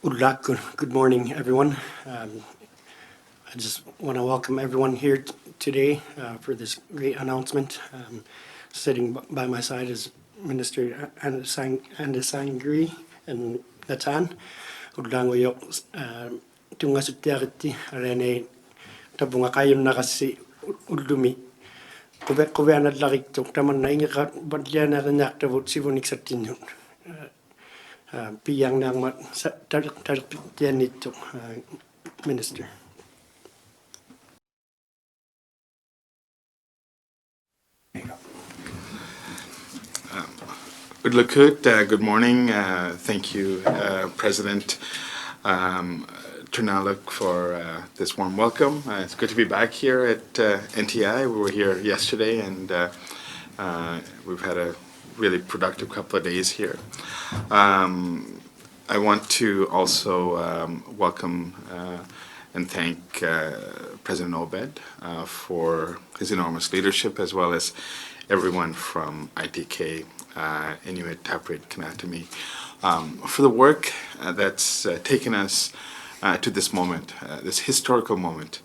Good morning, everyone. I just want to welcome everyone here today for this great announcement. Sitting by my side is Minister Andesangri and Natan. Udang yo tunga sutiariti arene tabunga kayon nakasi udumi. Kove anad larik tuk taman na ingat badlian na renyak tavut sivonik satinun. Piyang nang tarpian itu, Minister. Good morning. Thank you, President Ternalik, for this warm welcome. It's good to be back here at NTI. We were here yesterday, and we've had a really productive couple of days here. I want to also welcome and thank President Obed for his enormous leadership, as well as everyone from ITK, Inuit Taprit Kanatami, for the work that's taken us to this moment, this historical moment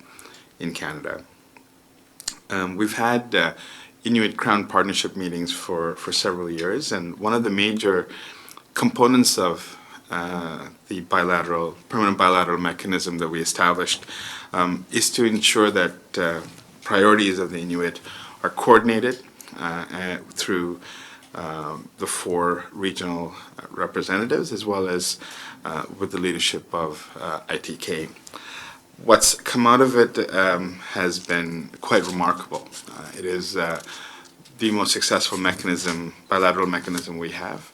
in Canada. We've had Inuit Crown Partnership meetings for several years, and one of the major components of the permanent bilateral mechanism that we established is to ensure that priorities of the Inuit are coordinated through the 4 regional representatives, as well as with the leadership of ITK. What's come out of it has been quite remarkable. It is the most successful bilateral mechanism we have.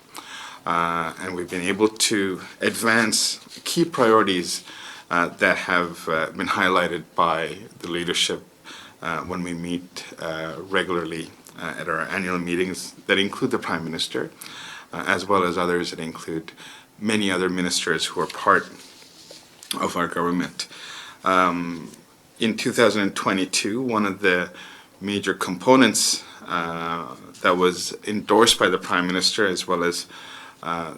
And we've been able to advance key priorities that have been highlighted by the leadership when we meet regularly at our annual meetings that include the Prime Minister, as well as others that include many other ministers who are part of our government. In 2022, one of the major components that was endorsed by the Prime Minister, as well as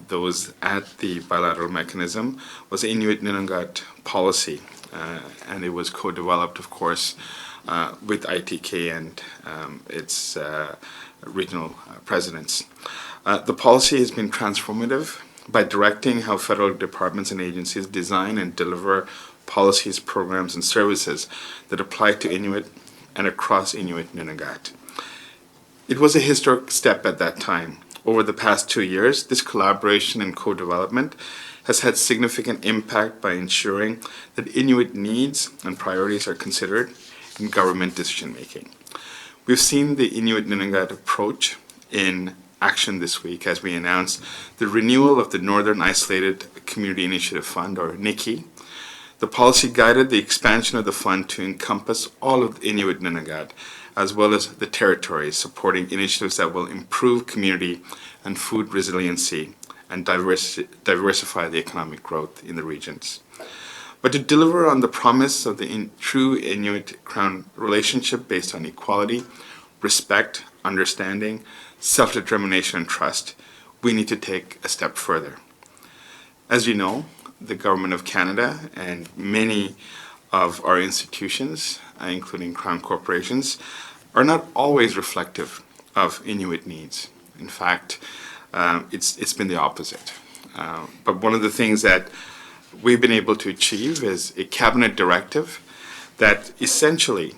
those at the bilateral mechanism, was the Inuit Nunangat Policy, and it was co-developed, of course, with ITK and its regional presidents. The policy has been transformative by directing how federal departments and agencies design and deliver policies, programs, and services that apply to Inuit and across Inuit Nunangat. It was a historic step at that time. Over the past 2 years, this collaboration and co-development has had significant impact by ensuring that Inuit needs and priorities are considered in government decision-making. We've seen the Inuit Nunangat approach in action this week as we announced the renewal of the Northern Isolated Community Initiative Fund, or NICI. The policy guided the expansion of the fund to encompass all of Inuit Nunangat, as well as the territories, supporting initiatives that will improve community and food resiliency and diversify the economic growth in the regions. But to deliver on the promise of the true Inuit-Crown relationship based on equality, respect, understanding, self-determination, and trust, we need to take a step further. As you know, the Government of Canada and many of our institutions, including Crown corporations, are not always reflective of Inuit needs. In fact, it's been the opposite. But one of the things that we've been able to achieve is a Cabinet Directive that essentially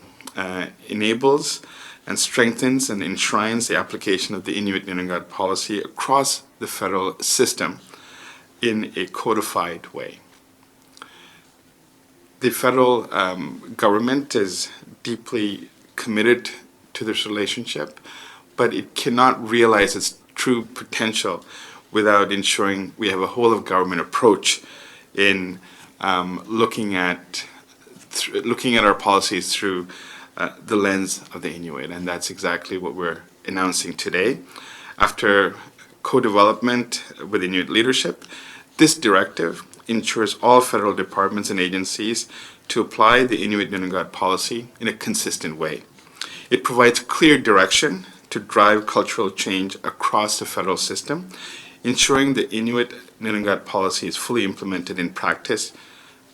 enables and strengthens and enshrines the application of the Inuit Nunangat Policy across the federal system in a codified way. The federal government is deeply committed to this relationship, but it cannot realize its true potential without ensuring we have a whole of government approach in looking at our policies through the lens of the Inuit, and that's exactly what we're announcing today. After co-development with Inuit leadership, this directive ensures all federal departments and agencies to apply the Inuit Nunangat Policy in a consistent way. It provides clear direction to drive cultural change across the federal system ensuring the Inuit Nunangat Policy is fully implemented in practice,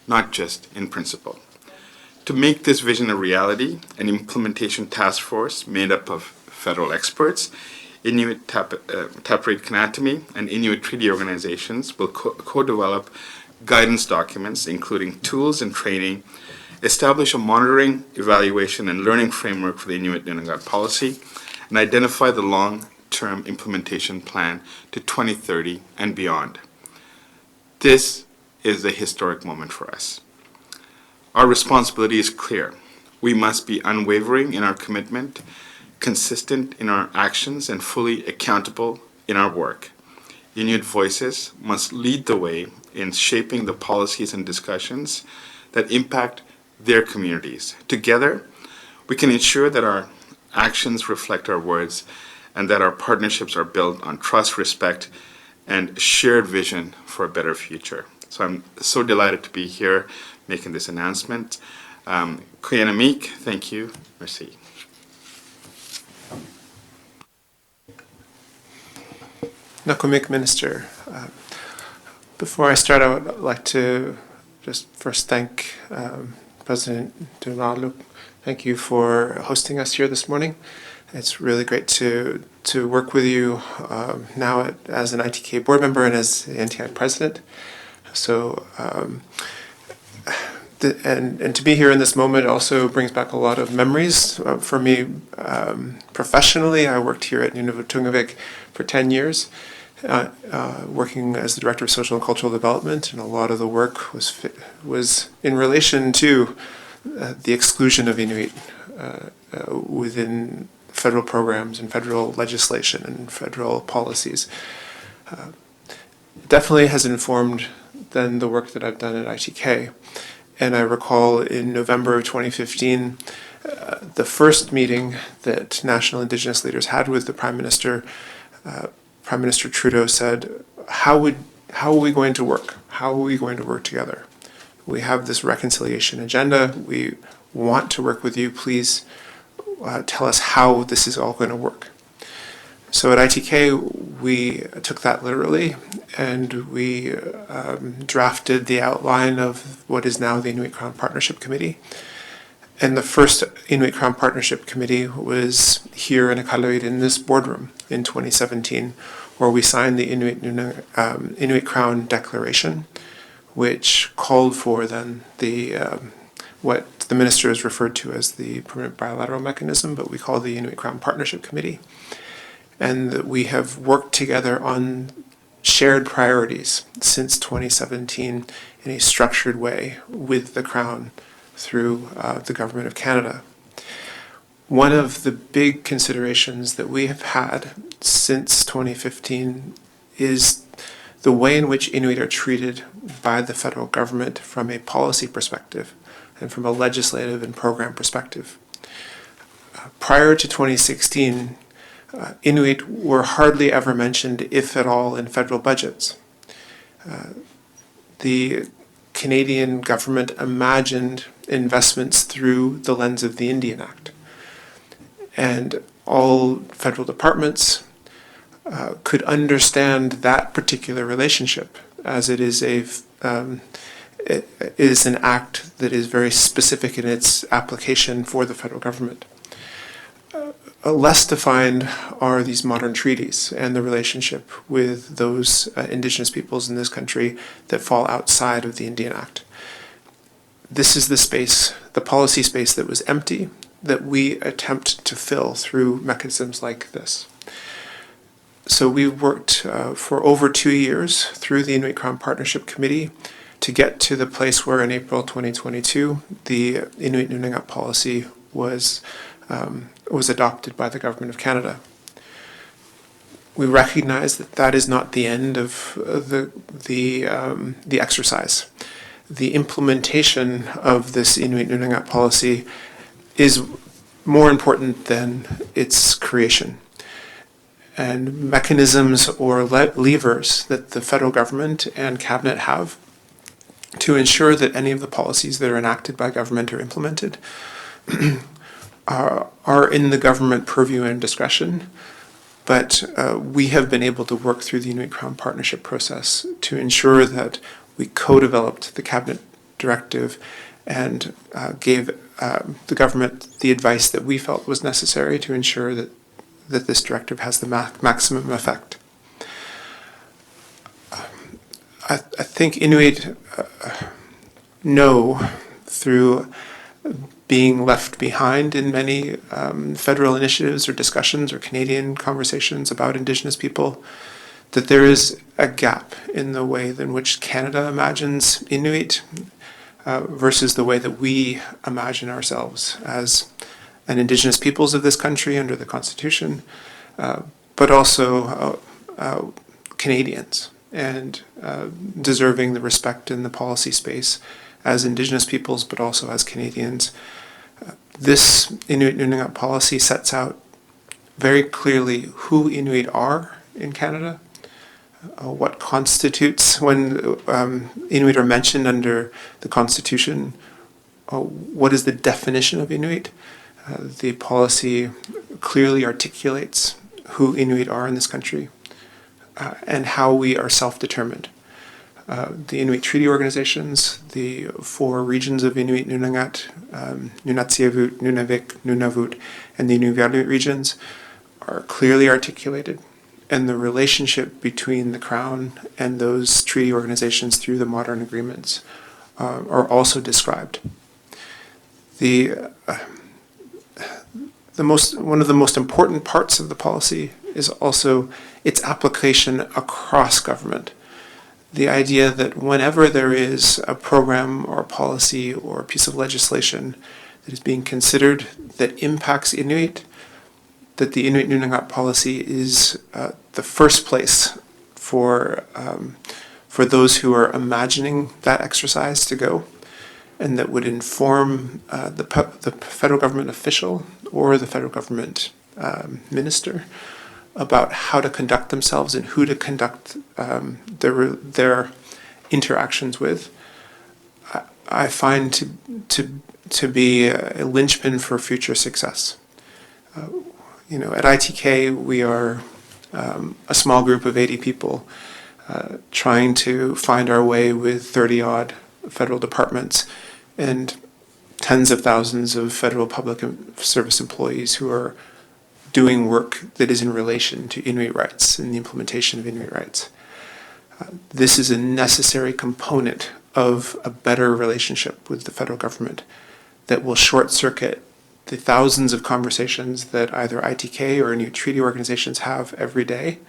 not just in principle. To make this vision a reality, an implementation task force made up of federal experts, Inuit Tapireit Kanatami, and Inuit treaty organizations will co-develop guidance documents, including tools and training, establish a monitoring, evaluation, and learning framework for the Inuit Nunangat Policy, and identify the long-term implementation plan to 2030 and beyond. This is a historic moment for us. Our responsibility is clear. We must be unwavering in our commitment, consistent in our actions, and fully accountable in our work. Inuit voices must lead the way in shaping the policies and discussions that impact their communities. Together, we can ensure that our actions reflect our words and that our partnerships are built on trust, respect, and shared vision for a better future. So I'm so delighted to be here making this announcement. Kuyanamik, thank you. Merci. Nakumik Minister. Before I start, I would like to just first thank President Dunaluk. Thank you for hosting us here this morning. It's really great to work with you now as an ITK board member and as the NTI president. So, and to be here in this moment also brings back a lot of memories for me. Professionally, I worked here at Inuit Nunangat for 10 years, working as the Director of Social and Cultural Development, and a lot of the work was in relation to the exclusion of Inuit within federal programs and federal legislation and federal policies. It definitely has informed then the work that I've done at ITK. And I recall in November of 2015, the first meeting that National Indigenous leaders had with the Prime Minister. Prime Minister Trudeau said, how are we going to work? How are we going to work together? We have this reconciliation agenda. We want to work with you. Please tell us how this is all going to work. So at ITK, we took that literally, and we drafted the outline of what is now the Inuit Crown Partnership Committee. And the first Inuit Crown Partnership Committee was here in Iqaluit in this boardroom in 2017, where we signed the Inuit Crown Declaration, which called for then the what the minister has referred to as the Permanent Bilateral Mechanism, but we call the Inuit Crown Partnership Committee. And we have worked together on shared priorities since 2017 in a structured way with the Crown through the Government of Canada. One of the big considerations that we have had since 2015 is the way in which Inuit are treated by the federal government from a policy perspective and from a legislative and program perspective. Prior to 2016, Inuit were hardly ever mentioned, if at all, in federal budgets. The Canadian government imagined investments through the lens of the Indian Act. And all federal departments could understand that particular relationship, as it is an act that is very specific in its application for the federal government. Less defined are these modern treaties and the relationship with those Indigenous peoples in this country that fall outside of the Indian Act. This is the space, the policy space that was empty, that we attempt to fill through mechanisms like this. So we worked for over 2 years through the Inuit Crown Partnership Committee to get to the place where in April 2022, the Inuit Nunangat Policy was adopted by the Government of Canada. We recognize that that is not the end of the exercise. The implementation of this Inuit Nunangat Policy is more important than its creation. And mechanisms or levers that the federal government and cabinet have to ensure that any of the policies that are enacted by government are implemented are in the government purview and discretion, But we have been able to work through the Inuit Crown Partnership process to ensure that we co-developed the Cabinet Directive and gave the government the advice that we felt was necessary to ensure that this directive has the maximum effect. I think Inuit know through being left behind in many federal initiatives or discussions or Canadian conversations about Indigenous people, that there is a gap in the way in which Canada imagines Inuit versus the way that we imagine ourselves as an Indigenous peoples of this country under the Constitution, but also Canadians and deserving the respect in the policy space as Indigenous peoples, but also as Canadians. This Inuit Nunangat policy sets out very clearly who Inuit are in Canada, what constitutes, when Inuit are mentioned under the Constitution, what is the definition of Inuit. The policy clearly articulates who Inuit are in this country and how we are self-determined. The Inuit Treaty Organizations, the 4 regions of Inuit Nunangat, Nunatsiavut, Nunavik, Nunavut, and the Inuvialuit regions are clearly articulated, and the relationship between the Crown and those treaty organizations through the modern agreements are also described. One of the most important parts of the policy is also its application across government. The idea that whenever there is a program or a policy or a piece of legislation that is being considered that impacts Inuit, that the Inuit Nunangat policy is the first place for those who are imagining that exercise to go, and that would inform the federal government official or the federal government minister about how to conduct themselves and who to conduct their interactions with. I find to be a linchpin for future success. At ITK, we are a small group of 80 people trying to find our way with 30-odd federal departments and tens of thousands of federal public service employees who are doing work that is in relation to Inuit rights and the implementation of Inuit rights. This is a necessary component of a better relationship with the federal government that will short-circuit the thousands of conversations that either ITK or Inuit treaty organizations have every day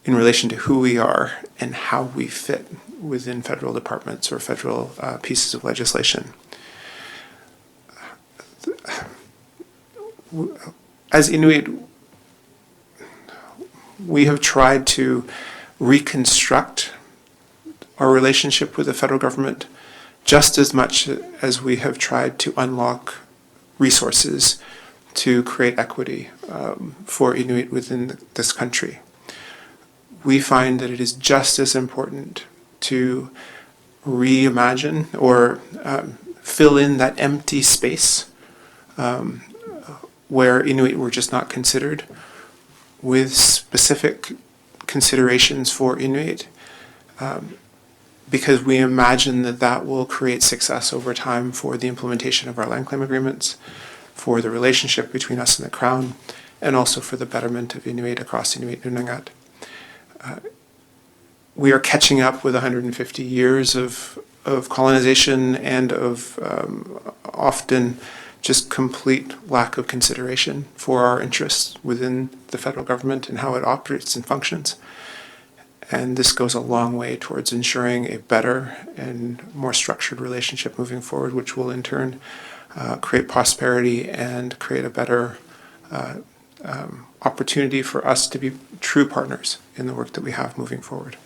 in relation to who we are and how we fit within federal departments or federal pieces of legislation. As Inuit, we have tried to reconstruct our relationship with the federal government just as much as we have tried to unlock resources to create equity for Inuit within this country. We find that it is just as important to reimagine or fill in that empty space where Inuit were just not considered with specific considerations for Inuit, because we imagine that will create success over time for the implementation of our land claim agreements, for the relationship between us and the Crown, and also for the betterment of Inuit across Inuit Nunangat. We are catching up with 150 years of colonization and of often just complete lack of consideration for our interests within the federal government and how it operates and functions. And this goes a long way towards ensuring a better and more structured relationship moving forward, which will in turn create prosperity and create a better opportunity for us to be true partners in the work that we have moving forward.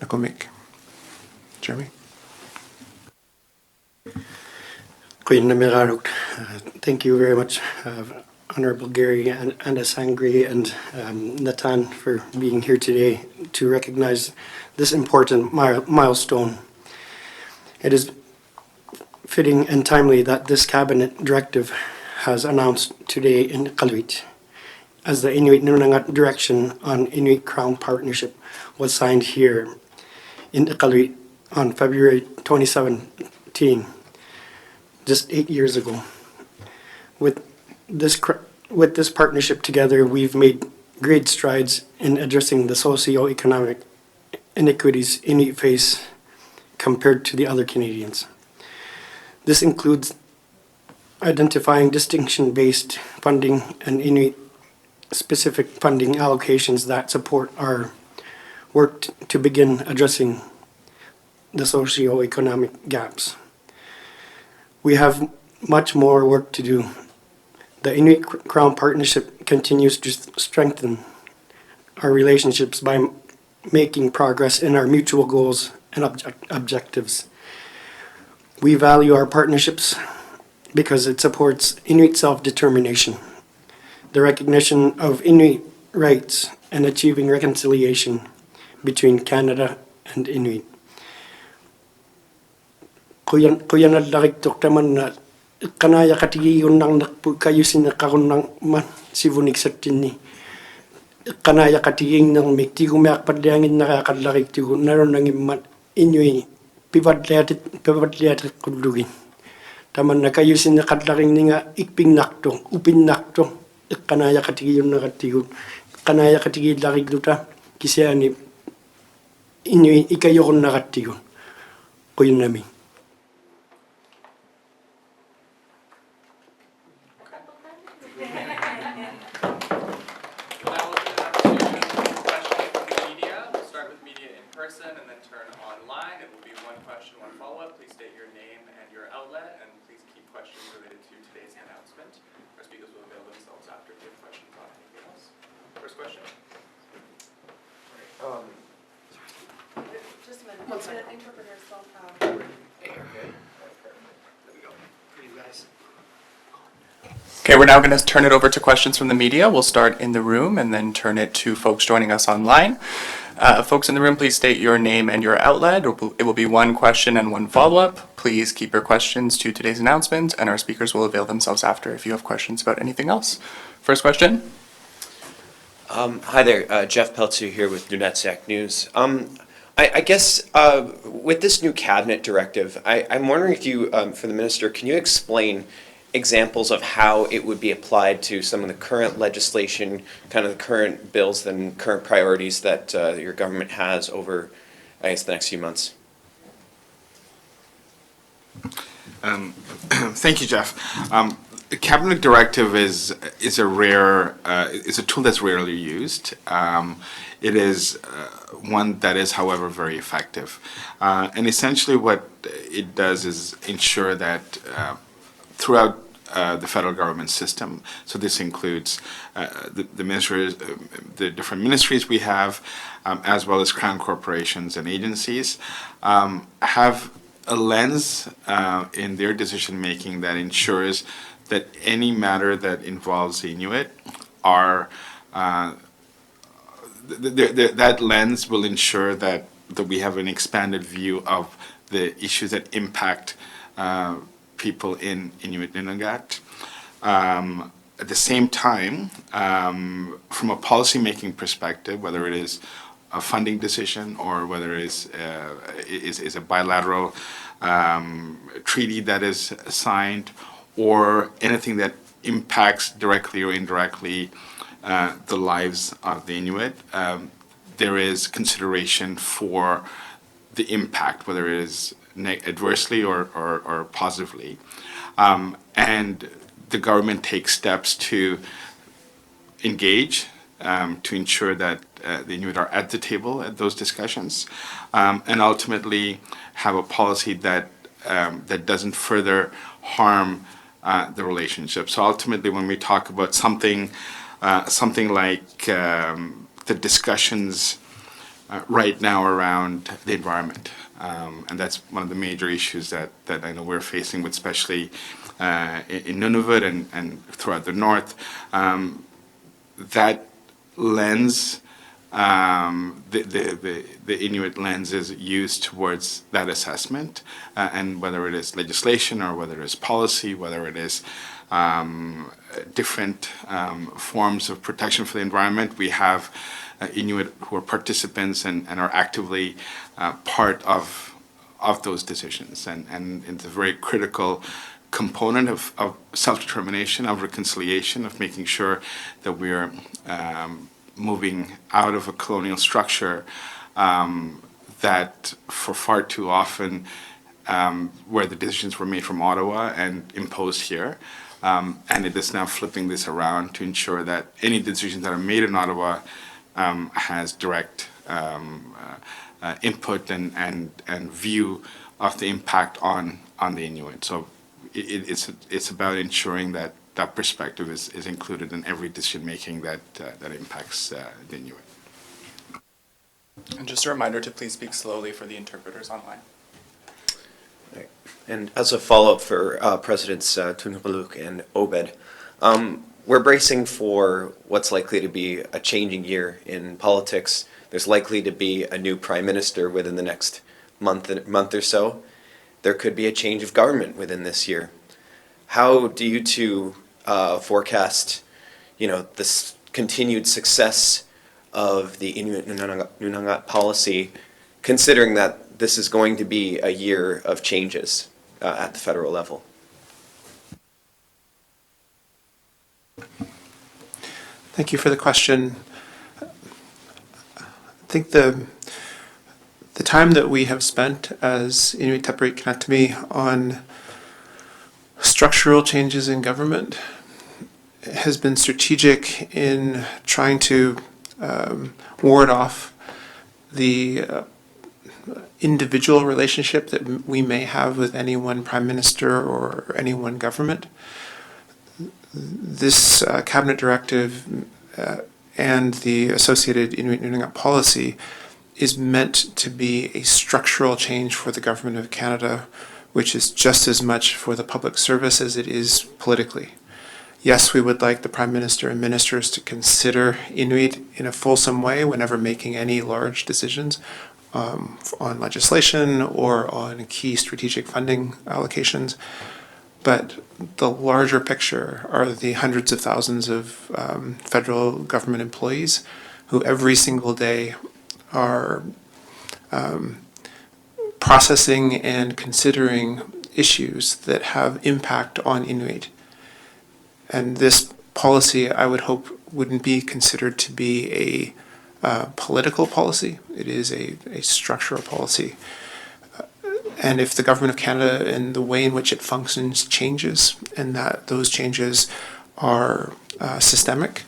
Nakomik. Jeremy? Thank you very much, Honorable Gary and Asangri and Natan for being here today to recognize this important milestone. It is fitting and timely that this Cabinet Directive has announced today in Qaluit. as the Inuit Nunangat Direction on Inuit Crown Partnership was signed here in Iqaluit on February 2017, just 8 years ago. With this partnership together, we've made great strides in addressing the socio-economic inequities Inuit face compared to the other Canadians. This includes identifying distinction-based funding and Inuit-specific funding allocations that support our work to begin addressing the socio-economic gaps. We have much more work to do. The Inuit Crown Partnership continues to strengthen our relationships by making progress in our mutual goals and objectives. We value our partnerships because it supports Inuit self-determination, the recognition of Inuit rights, and achieving reconciliation between Canada and Inuit. Kuya na lakik toktaman na kanaya katigi yun nang kayo sinakaron ng man sivunik sa tini. Kanaya katiging ng mikti gumayak padangin nakakadlakik tigo naron nang imat Inuit pipadliatit kudlugin. Taman na kayo sinakadlaking nga ikping nakto, upin nakto, kanaya katigi yun nakatigo. Kanaya katigi lakik duta, kisya ni Inuit ikayo kong nakatigo. Kuya namin. And then turn online. It will be one question, one follow-up. Please state your name and your outlet, and please keep questions related to today's announcement. Our speakers will avail themselves after if you have questions on anything else. First question. Just a minute. The interpreters don't have. Okay, we're now going to turn it over to questions from the media. We'll start in the room and then turn it to folks joining us online. Folks in the room, please state your name and your outlet. It will be one question and one follow-up. Please keep your questions to today's announcement, and our speakers will avail themselves after if you have questions about anything else. First question. Hi there, Jeff Peltzer here with Nunangat News. I guess with this new cabinet directive, I'm wondering if you, for the minister, can you explain examples of how it would be applied to some of the current legislation, kind of the current bills and current priorities that your government has over, I guess, the next few months? Thank you, Jeff. The Cabinet Directive is a tool that's rarely used. It is one that is, however, very effective. And essentially what it does is ensure that throughout the federal government system, so this includes the ministries, the different ministries we have, as well as crown corporations and agencies, have a lens in their decision making that ensures that any matter that involves the Inuit are that lens will ensure that we have an expanded view of the issues that impact people in Inuit Nunangat. At the same time, from a policy-making perspective, whether it is a funding decision or whether it is a bilateral treaty that is signed, or anything that impacts directly or indirectly the lives of the Inuit, there is consideration for the impact, whether it is adversely or positively. And the government takes steps to engage, to ensure that the Inuit are at the table at those discussions, and ultimately have a policy that doesn't further harm the relationship. So ultimately, when we talk about something like the discussions right now around the environment, and that's one of the major issues that I know we're facing with, especially in Nunavut and throughout the north, that lens the Inuit lens is used towards that assessment, and whether it is legislation or whether it is policy, whether it is different forms of protection for the environment. We have Inuit who are participants and are actively part of those decisions, and it's a very critical component of self-determination, of reconciliation, of making sure that we're moving out of a colonial structure that for far too often where the decisions were made from Ottawa and imposed here. And it is now flipping this around to ensure that any decisions that are made in Ottawa has direct input and view of the impact on the Inuit. So it's about ensuring that that perspective is included in every decision making that impacts the Inuit. And just a reminder to please speak slowly for the interpreters online. And as a follow-up for Presidents Tunapaluk and Obed, we're bracing for what's likely to be a changing year in politics. There's likely to be a new prime minister within the next month or so. There could be a change of government within this year. How do you two forecast, this continued success of the Inuit Nunangat policy, considering that this is going to be a year of changes at the federal level? Thank you for the question. I think the time that we have spent as Inuit Tapiriit Kanatami on structural changes in government has been strategic in trying to ward off the individual relationship that we may have with any one prime minister or any one government. This Cabinet Directive and the associated Inuit Nunangat Policy is meant to be a structural change for the Government of Canada, which is just as much for the public service as it is politically. Yes, we would like the Prime Minister and ministers to consider Inuit in a fulsome way whenever making any large decisions on legislation or on key strategic funding allocations. But the larger picture are the hundreds of thousands of federal government employees who every single day are processing and considering issues that have impact on Inuit. And this policy, I would hope, wouldn't be considered to be a political policy. It is a structural policy. And if the Government of Canada and the way in which it functions changes, and that those changes are systemic,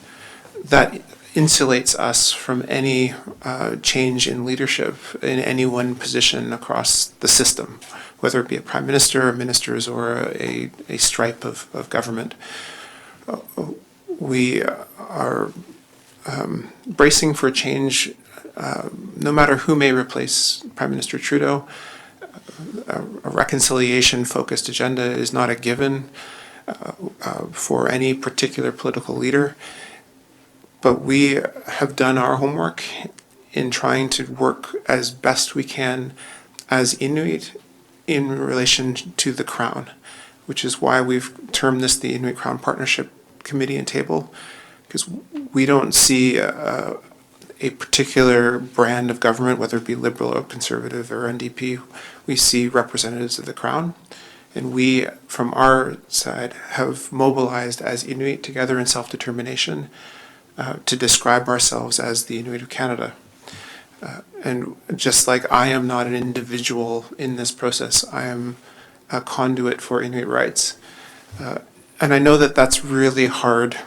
that insulates us from any change in leadership in any one position across the system, whether it be a prime minister or ministers or a stripe of government. We are bracing for change no matter who may replace Prime Minister Trudeau. A reconciliation-focused agenda is not a given for any particular political leader, but we have done our homework in trying to work as best we can as Inuit in relation to the Crown, which is why we've termed this the Inuit Crown Partnership Committee and Table, because we don't see a particular brand of government, whether it be Liberal or Conservative or NDP. We see representatives of the Crown, and we, from our side, have mobilized as Inuit together in self-determination to describe ourselves as the Inuit of Canada. And just like I am not an individual in this process, I am a conduit for Inuit rights. And I know that that's really hard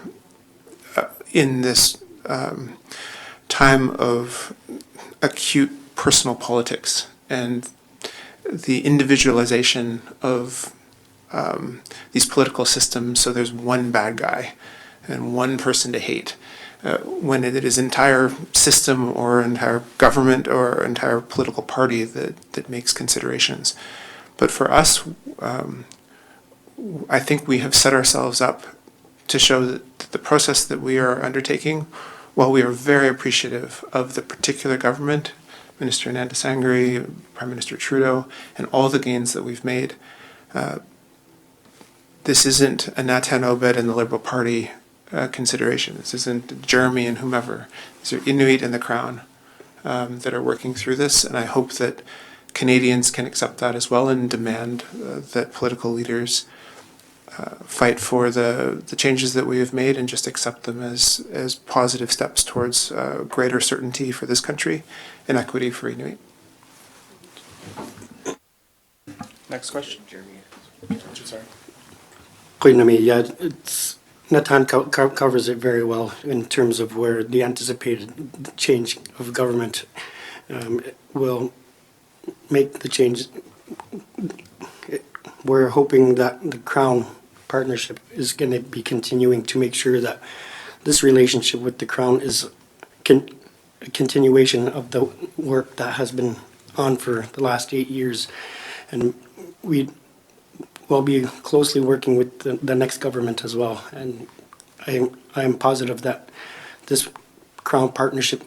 in this time of acute personal politics and the individualization of these political systems, so there's one bad guy and one person to hate, when it is entire system or entire government or entire political party that makes considerations. But for us, I think we have set ourselves up to show that the process that we are undertaking while we are very appreciative of the particular government, Minister Nandasangri, Prime Minister Trudeau, and all the gains that we've made, this isn't a Natan Obed and the Liberal Party consideration. This isn't Jeremy and whomever. These are Inuit and the Crown that are working through this, and I hope that Canadians can accept that as well and demand that political leaders fight for the changes that we have made and just accept them as positive steps towards greater certainty for this country and equity for Inuit. Next question. Sorry. Koinami, yeah, it's, Natan covers it very well in terms of where the anticipated change of government will make the change. We're hoping that the Crown partnership is going to be continuing to make sure that this relationship with the Crown is a continuation of the work that has been on for the last 8 years. And we will be closely working with the next government as well. And I am positive that this Crown partnership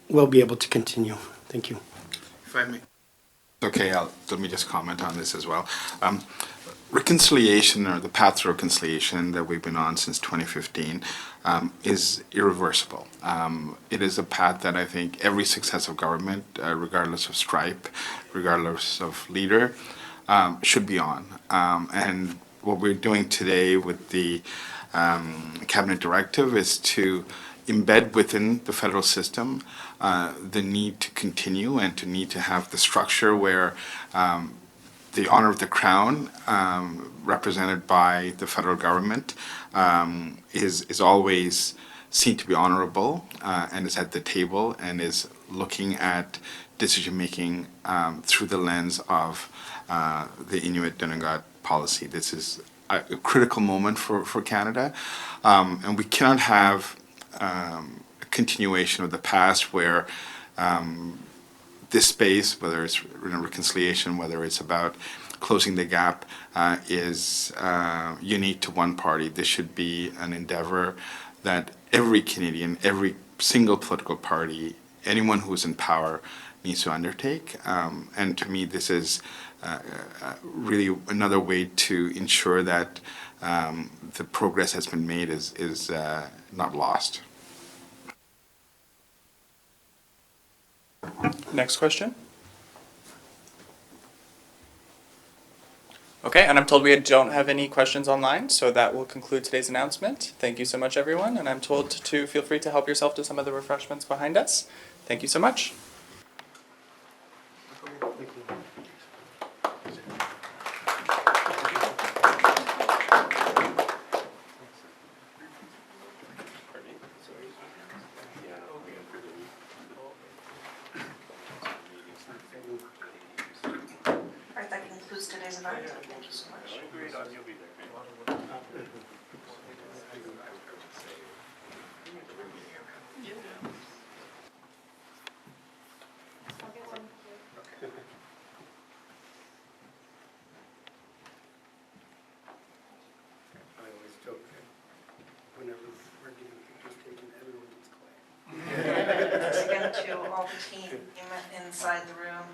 will be able to continue. Thank you. If I may. Okay, let me just comment on this as well. Reconciliation, or the path to reconciliation that we've been on since 2015, is irreversible. It is a path that I think every successive government, regardless of stripe, regardless of leader, should be on. And what we're doing today with the Cabinet Directive is to embed within the federal system the need to continue and to need to have the structure where the honor of the Crown, represented by the federal government, is always seen to be honorable and is at the table and is looking at decision-making through the lens of the Inuit Nunangat Policy. This is a critical moment for Canada, and we cannot have a continuation of the past where this space, whether it's reconciliation, whether it's about closing the gap, is unique to one party. This should be an endeavor that every Canadian, every single political party, anyone who is in power needs to undertake. And to me, this is really another way to ensure that the progress has been made is not lost. Next question. Okay, and I'm told we don't have any questions online, so that will conclude today's announcement. Thank you so much, everyone, and I'm told to feel free to help yourself to some of the refreshments behind us. Thank you so much. All right, that concludes today's event. Thank you so much. I always joke that whenever we're getting pictures taken, everyone gets quiet. Thanks again to all the team inside the room.